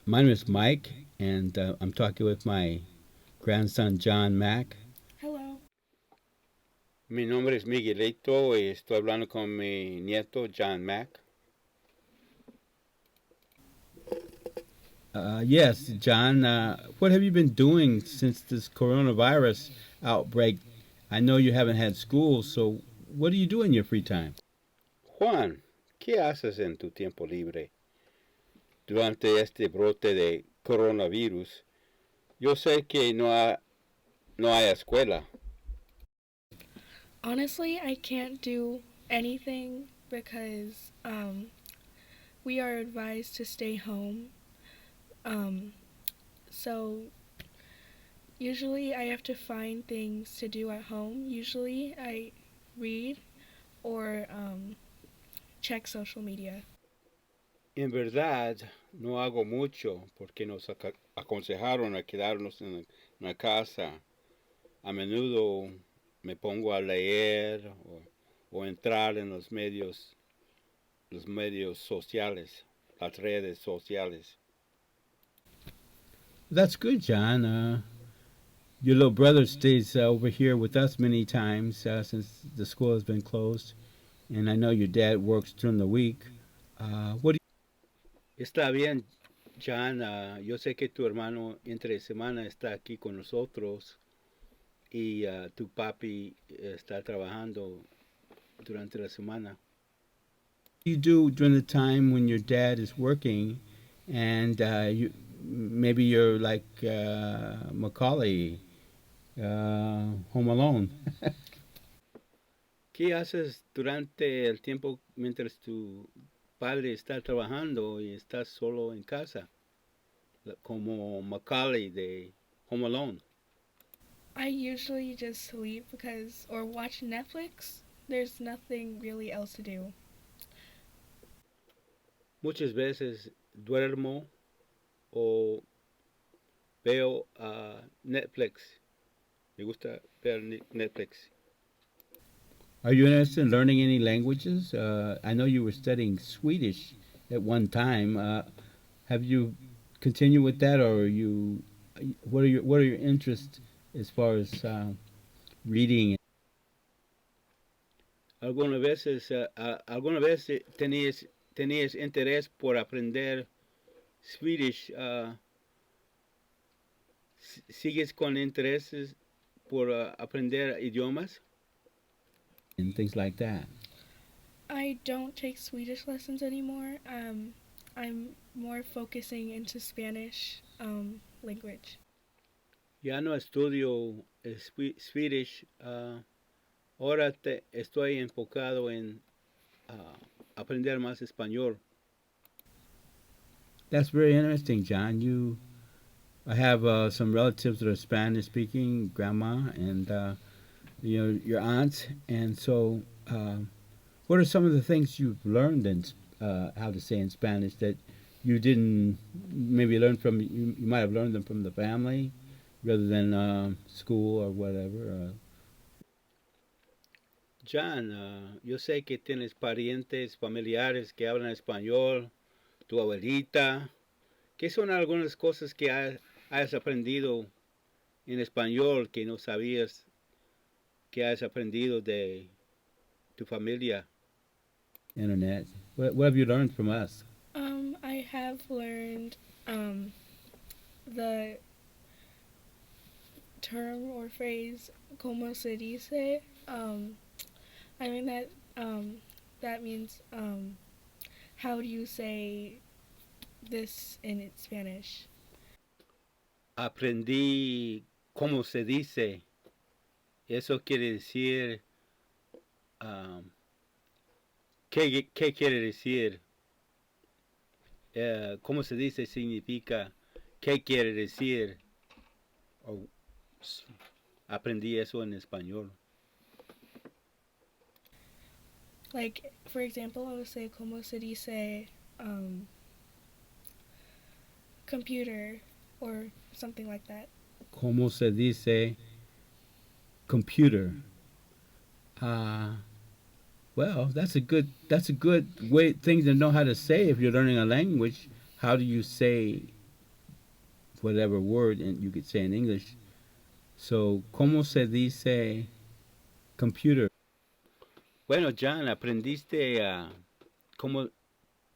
My name is Mike, and I'm talking with my grandson John Mack. Hello. Mi nombre es Miguelito y estoy hablando con mi nieto John Mack. Yes, John, what have you been doing since this coronavirus outbreak? I know you haven't had school, so what do you do in your free time? Juan, ¿qué haces en tu tiempo libre durante este brote de coronavirus? Yo sé que no hay escuela. Honestly, I can't do anything because we are advised to stay home. Um, so usually I have to find things to do at home. Usually I read or check social media. En verdad, no hago mucho porque nos aconsejaron a quedarnos en la casa. A menudo me pongo a leer o entrar en los medios sociales, las redes sociales. That's good, John. Your little brother stays over here with us many times since the school has been closed, and I know your dad works during the week. What do Está bien, John. Yo sé que tu hermano entre semana está aquí con nosotros y tu papi está trabajando durante la semana. You do during the time when your dad is working, and you maybe you're like Macaulay, Home Alone. ¿Qué haces durante el tiempo mientras tu padre está trabajando y estás solo en casa, como Macaulay de Home Alone? I usually just sleep because or watch Netflix. There's nothing really else to do. Muchas veces duermo o veo Netflix. Me gusta ver Netflix. Are you interested in learning any languages? I know you were studying Swedish at one time. Have you continued with that, or are you? What are your interests as far as reading? Alguna vez tenías interés por aprender Swedish? ¿Sigues con intereses por aprender idiomas? And things like that. I don't take Swedish lessons anymore. I'm more focusing into Spanish language. Ya no estudio Swedish. Ahora estoy enfocado en aprender más español. That's very interesting, John. I have some relatives that are Spanish speaking, grandma, and your aunts. And so, what are some of the things you've learned in how to say in Spanish that you didn't maybe learn from? You might have learned them from the family rather than school or whatever. John, yo sé que tienes parientes, familiares que hablan español, tu abuelita. ¿Qué son algunas cosas que has aprendido en español que no sabías que has aprendido de tu familia? Internet. What have you learned from us? I have learned the term or phrase "como se dice." I mean that means how do you say this in Spanish? Aprendí cómo se dice. Eso quiere decir, um, ¿qué quiere decir? ¿Cómo se dice significa qué quiere decir? O, aprendí eso en español. Like for example, I would say "como se dice computer" or something like that. ¿Cómo se dice computer? Uh, well, that's a good way thing to know how to say if you're learning a language. How do you say whatever word and you could say in English. So, ¿cómo se dice computer? Bueno, John, aprendiste cómo,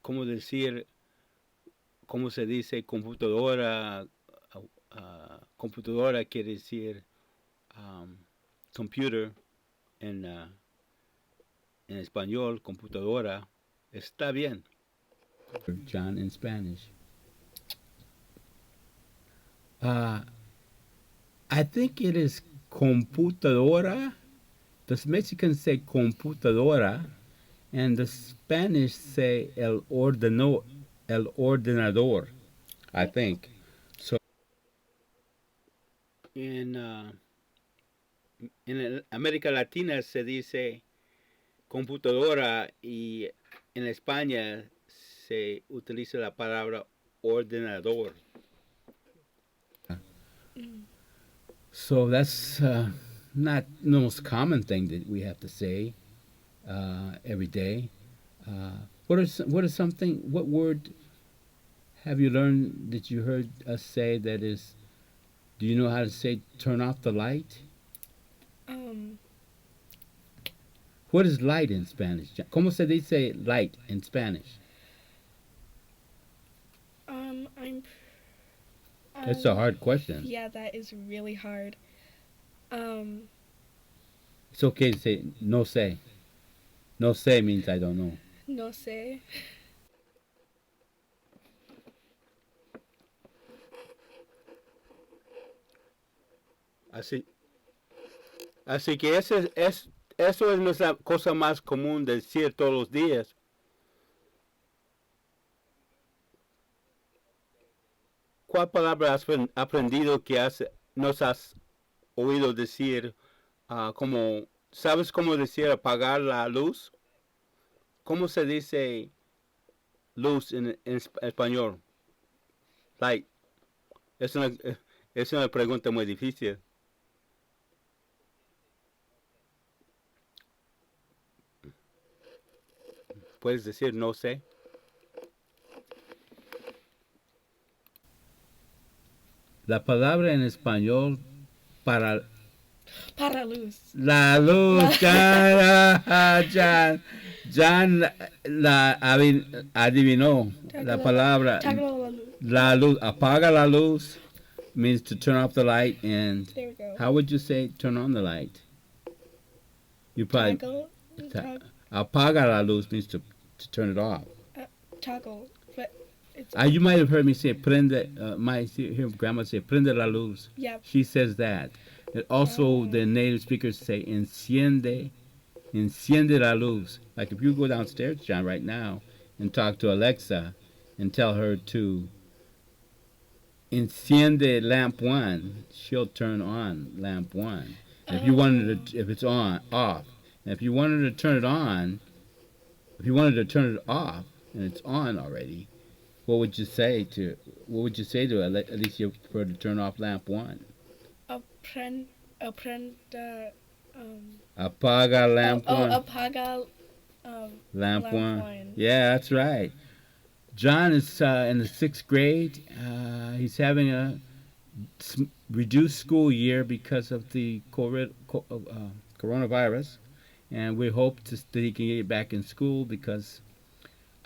cómo decir, cómo se dice computadora. Computadora quiere decir um, computer en español, computadora. Está bien. John, in Spanish. Uh, I think it is computadora. The Mexicans say computadora, and the Spanish say el ordenador. I think so. En, en América Latina se dice computadora y en España se utiliza la palabra ordenador. Mm. So that's not the most common thing that we have to say every day. What is something? What word have you learned that you heard us say that is? Do you know how to say turn off the light? Um, What is light in Spanish? ¿Cómo se dice light in Spanish? I'm. That's a hard question. Yeah, that is really hard. Um, It's okay to say no sé. No sé means I don't know. no sé. Así, así que eso es nuestra cosa más común de decir todos los días. ¿Cuál palabra has aprendido que nos has oído decir como, ¿sabes cómo decir apagar la luz? ¿Cómo se dice luz en español? Light. Es una, es una pregunta muy difícil. Puedes decir no sé. La palabra en español para Para luz. la luz, John, John adivinó la palabra. La luz, apaga la luz means to turn off the light, and There we go. how would you say turn on the light? You probably apaga la luz means to turn it off. Toggle, but it's. You might have heard me say prende. Might hear grandma say prende la luz. Yeah. She says that. And also, the native speakers say enciende la luz. Like if you go downstairs, John, right now, and talk to Alexa, and tell her to enciende lamp one, she'll turn on lamp one. And if you wanted to, if it's on off, and if you wanted to turn it on, if you wanted to turn it off and it's on already, what would you say to? What would you say to Alicia for her to turn off lamp one? Apaga lamp one. Apaga lamp one. Yeah, that's right. John is in the 6th grade. He's having a reduced school year because of the coronavirus, and we hope that he can get back in school because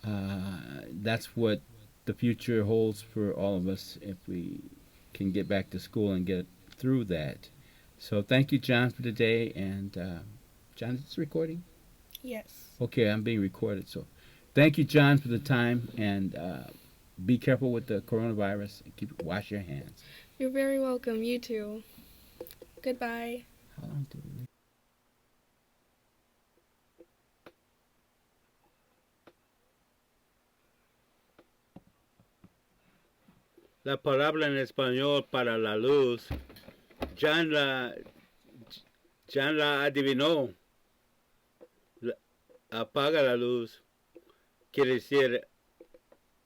that's what the future holds for all of us if we can get back to school and get through that. So thank you, John, for today. And John, is this recording? Yes. Okay, I'm being recorded. So thank you, John, for the time. And be careful with the coronavirus. And wash your hands. You're very welcome. You too. Goodbye. How long do we La palabra en español para la luz, John la adivinó. Apaga la luz. Quiere decir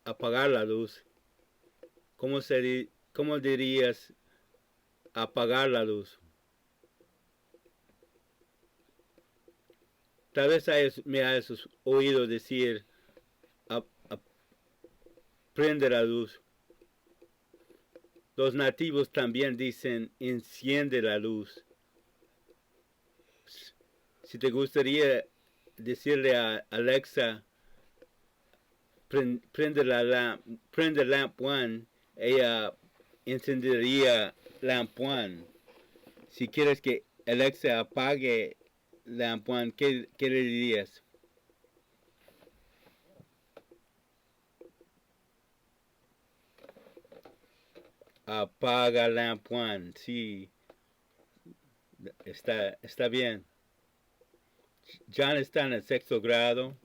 apagar la luz. ¿Cómo dirías apagar la luz? Tal vez me hayas oído decir prende la luz. Los nativos también dicen enciende la luz. Si te gustaría decirle a Alexa, prende lamp one, ella encendería lamp one. Si quieres que Alexa apague lamp one, ¿qué le dirías? Apaga lamp one, sí, está bien. John está en el sexto grado.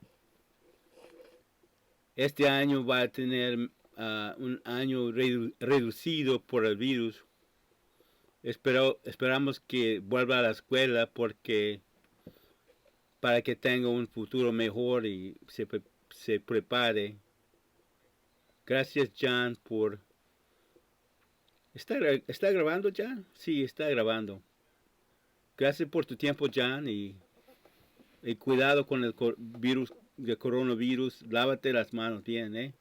Este año va a tener un año reducido por el virus. Esperamos que vuelva a la escuela porque para que tenga un futuro mejor y se prepare. Gracias, John, por... ¿Está grabando, John? Sí, está grabando. Gracias por tu tiempo, John, y cuidado con el virus, el coronavirus. Lávate las manos bien, ¿eh?